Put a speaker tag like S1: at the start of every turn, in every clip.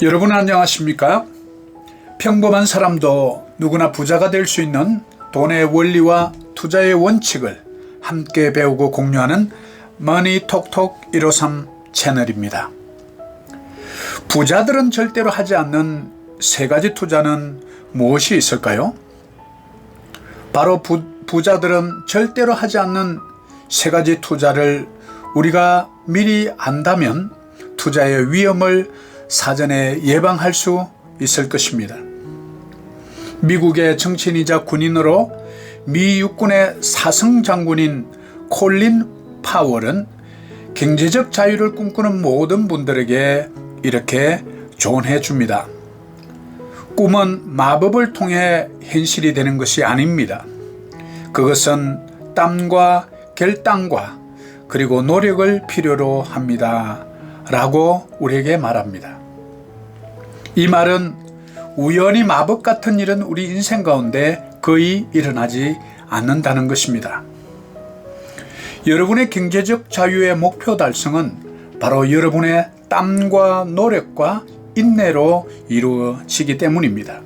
S1: 여러분 안녕하십니까? 평범한 사람도 누구나 부자가 될 수 있는 돈의 원리와 투자의 원칙을 함께 배우고 공유하는 머니톡톡 153 채널입니다. 부자들은 절대로 하지 않는 세 가지 투자는 무엇이 있을까요? 바로 부자들은 절대로 하지 않는 세 가지 투자를 우리가 미리 안다면 투자의 위험을 사전에 예방할 수 있을 것입니다. 미국의 정치인이자 군인으로 미 육군의 사성 장군인 콜린 파월은 경제적 자유를 꿈꾸는 모든 분들에게 이렇게 조언해 줍니다. 꿈은 마법을 통해 현실이 되는 것이 아닙니다. 그것은 땀과 결단과 그리고 노력을 필요로 합니다. 라고 우리에게 말합니다. 이 말은 우연히 마법 같은 일은 우리 인생 가운데 거의 일어나지 않는다는 것입니다. 여러분의 경제적 자유의 목표 달성은 바로 여러분의 땀과 노력과 인내로 이루어지기 때문입니다.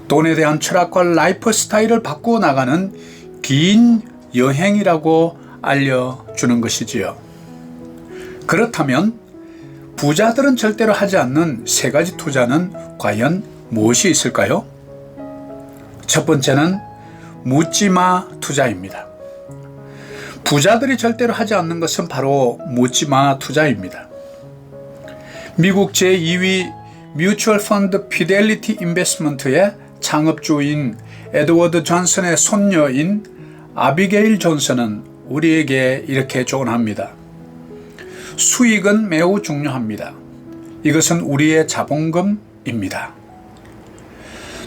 S1: 돈에 대한 철학과 라이프 스타일을 바꾸어 나가는 긴 여행이라고 알려주는 것이지요. 그렇다면 부자들은 절대로 하지 않는 세 가지 투자는 과연 무엇이 있을까요? 첫 번째는 묻지마 투자입니다. 부자들이 절대로 하지 않는 것은 바로 묻지마 투자입니다. 미국 제2위 뮤추얼 펀드 피델리티 인베스트먼트의 창업주인 에드워드 존슨의 손녀인 아비게일 존슨은 우리에게 이렇게 조언합니다. 수익은 매우 중요합니다. 이것은 우리의 자본금입니다.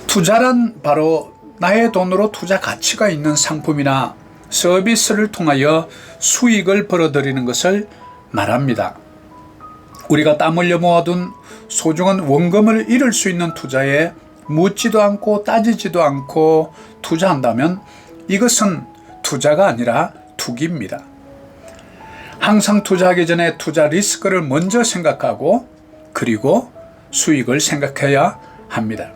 S1: 투자란 바로 나의 돈으로 투자 가치가 있는 상품이나 서비스를 통하여 수익을 벌어들이는 것을 말합니다. 우리가 땀 흘려 모아둔 소중한 원금을 잃을 수 있는 투자에 묻지도 않고 따지지도 않고 투자한다면 이것은 투자가 아니라 투기입니다. 항상 투자하기 전에 투자 리스크를 먼저 생각하고 그리고 수익을 생각해야 합니다.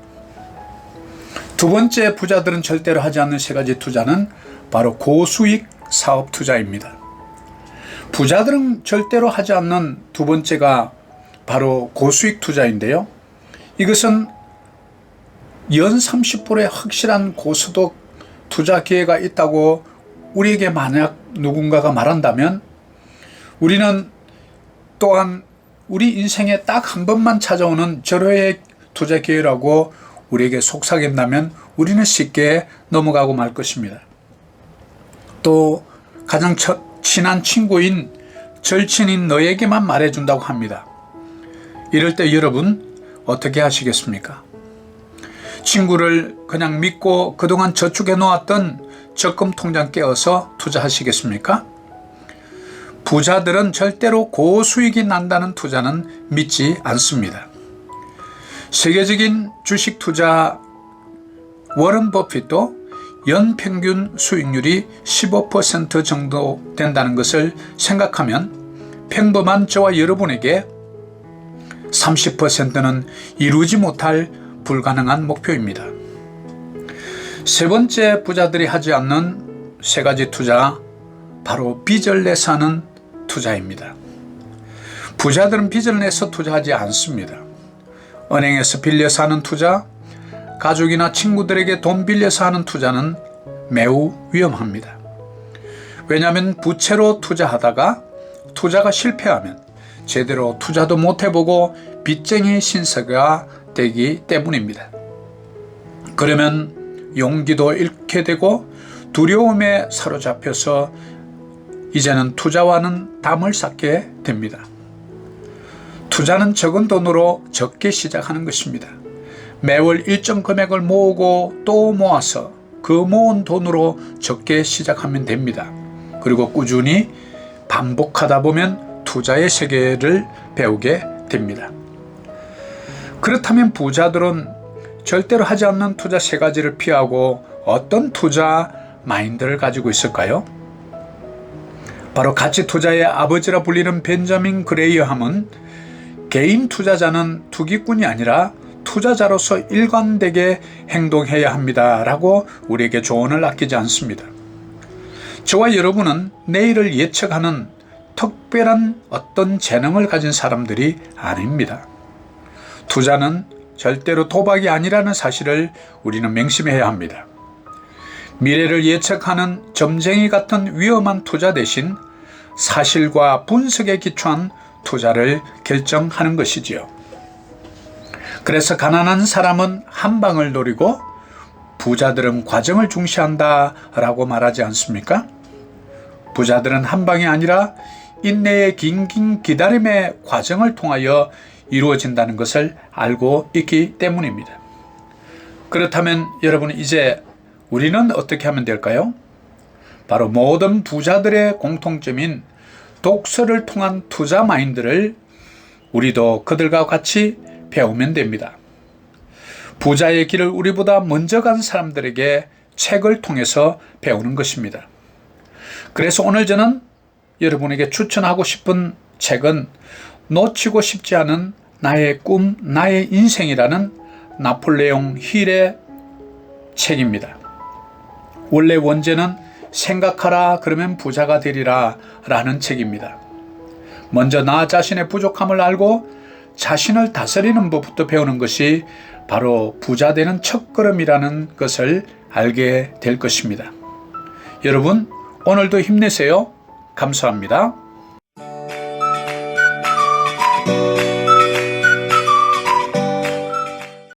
S1: 두 번째 부자들은 절대로 하지 않는 세 가지 투자는 바로 고수익 사업 투자입니다. 부자들은 절대로 하지 않는 두 번째가 바로 고수익 투자인데요. 이것은 연 30%의 확실한 고소득 투자 기회가 있다고 우리에게 만약 누군가가 말한다면 우리는 또한 우리 인생에 딱 한 번만 찾아오는 절호의 투자 기회라고 우리에게 속삭인다면 우리는 쉽게 넘어가고 말 것입니다. 또 가장 친한 친구인 절친인 너에게만 말해준다고 합니다. 이럴 때 여러분 어떻게 하시겠습니까? 친구를 그냥 믿고 그동안 저축해 놓았던 적금 통장 깨어서 투자하시겠습니까? 부자들은 절대로 고수익이 난다는 투자는 믿지 않습니다. 세계적인 주식 투자 워런 버핏도 연평균 수익률이 15% 정도 된다는 것을 생각하면 평범한 저와 여러분에게 30%는 이루지 못할 불가능한 목표입니다. 세 번째 부자들이 하지 않는 세 가지 투자, 바로 빚을 내서 하는 투자입니다. 부자들은 빚을 내서 투자하지 않습니다. 은행에서 빌려서 하는 투자, 가족이나 친구들에게 돈 빌려서 하는 투자는 매우 위험합니다. 왜냐하면 부채로 투자하다가 투자가 실패하면 제대로 투자도 못 해보고 빚쟁이 신세가 되기 때문입니다. 그러면 용기도 잃게 되고 두려움에 사로잡혀서 이제는 투자와는 담을 쌓게 됩니다. 투자는 적은 돈으로 적게 시작하는 것입니다. 매월 일정 금액을 모으고 또 모아서 그 모은 돈으로 적게 시작하면 됩니다. 그리고 꾸준히 반복하다 보면 투자의 세계를 배우게 됩니다. 그렇다면 부자들은 절대로 하지 않는 투자 세 가지를 피하고 어떤 투자 마인드를 가지고 있을까요? 바로 가치 투자의 아버지라 불리는 벤자민 그레이엄은 개인 투자자는 투기꾼이 아니라 투자자로서 일관되게 행동해야 합니다 라고 우리에게 조언을 아끼지 않습니다. 저와 여러분은 내일을 예측하는 특별한 어떤 재능을 가진 사람들이 아닙니다. 투자는 절대로 도박이 아니라는 사실을 우리는 명심해야 합니다. 미래를 예측하는 점쟁이 같은 위험한 투자 대신 사실과 분석에 기초한 투자를 결정하는 것이지요. 그래서 가난한 사람은 한 방을 노리고 부자들은 과정을 중시한다 라고 말하지 않습니까? 부자들은 한 방이 아니라 인내의 긴 기다림의 과정을 통하여 이루어진다는 것을 알고 있기 때문입니다. 그렇다면 여러분, 이제 우리는 어떻게 하면 될까요? 바로 모든 부자들의 공통점인 독서를 통한 투자 마인드를 우리도 그들과 같이 배우면 됩니다. 부자의 길을 우리보다 먼저 간 사람들에게 책을 통해서 배우는 것입니다. 그래서 오늘 저는 여러분에게 추천하고 싶은 책은 놓치고 싶지 않은 나의 꿈, 나의 인생이라는 나폴레옹 힐의 책입니다. 원래 원제는 생각하라 그러면 부자가 되리라 라는 책입니다. 먼저 나 자신의 부족함을 알고 자신을 다스리는 법부터 배우는 것이 바로 부자 되는 첫걸음이라는 것을 알게 될 것입니다. 여러분, 오늘도 힘내세요. 감사합니다.